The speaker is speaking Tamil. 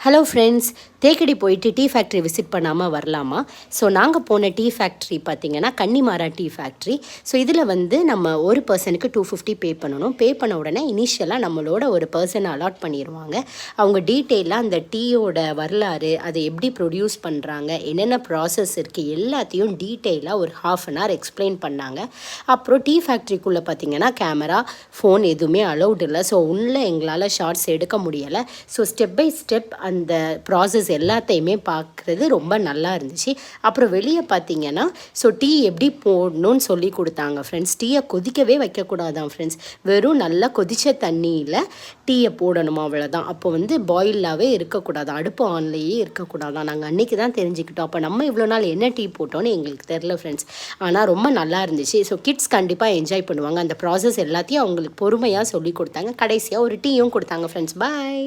ஹலோ ஃப்ரெண்ட்ஸ், தேக்கடி போயிட்டு டீ ஃபேக்ட்ரி விசிட் பண்ணாமல் வரலாமா? ஸோ நாங்கள் போன டீ ஃபேக்ட்ரி பார்த்திங்கன்னா கன்னிமாரா டீ ஃபேக்ட்ரி. ஸோ இதில் வந்து நம்ம ஒரு பர்சனுக்கு 250 பே பண்ணணும். பே பண்ண உடனே இனிஷியலாக நம்மளோட ஒரு பர்சனை அலாட் பண்ணிடுவாங்க. அவங்க டீட்டெயிலாக அந்த டீயோட வரலாறு, அதை எப்படி ப்ரொடியூஸ் பண்ணுறாங்க, என்னென்ன ப்ராசஸ் இருக்குது, எல்லாத்தையும் டீட்டெயிலாக ஒரு ½ எக்ஸ்பிளைன் பண்ணாங்க. அப்புறம் டீ ஃபேக்ட்ரிக்குள்ளே பார்த்திங்கன்னா கேமரா, ஃபோன் எதுவுமே அலௌட் இல்லை. ஸோ உள்ளே எங்களால் ஷார்ட்ஸ் எடுக்க முடியலை. ஸோ ஸ்டெப் பை ஸ்டெப் அந்த ப்ராசஸ் எல்லாத்தையுமே பார்க்குறது ரொம்ப நல்லா இருந்துச்சு. அப்புறம் வெளியே பார்த்தீங்கன்னா டீ எப்படி போடணும்னு சொல்லி கொடுத்தாங்க ஃப்ரெண்ட்ஸ். டீயை கொதிக்கவே வைக்கக்கூடாதான் ஃப்ரெண்ட்ஸ், வெறும் நல்லா கொதித்த தண்ணியில் டீயை போடணுமா, அவ்வளோதான். அப்போ வந்து பாயிலாகவே இருக்கக்கூடாது, அடுப்பு ஆன்லேயே இருக்கக்கூடாதான். நாங்கள் அன்றைக்கி தான் தெரிஞ்சுக்கிட்டோம். அப்போ நம்ம இவ்வளோ நாள் என்ன டீ போட்டோன்னு எங்களுக்கு தெரில ஃப்ரெண்ட்ஸ். ஆனால் ரொம்ப நல்லா இருந்துச்சு. ஸோ கிட்ஸ் கண்டிப்பாக என்ஜாய் பண்ணுவாங்க. அந்த ப்ராசஸ் எல்லாத்தையும் அவங்களுக்கு பொறுமையாக சொல்லி கொடுத்தாங்க. கடைசியாக ஒரு டீயும் கொடுத்தாங்க ஃப்ரெண்ட்ஸ். பாய்.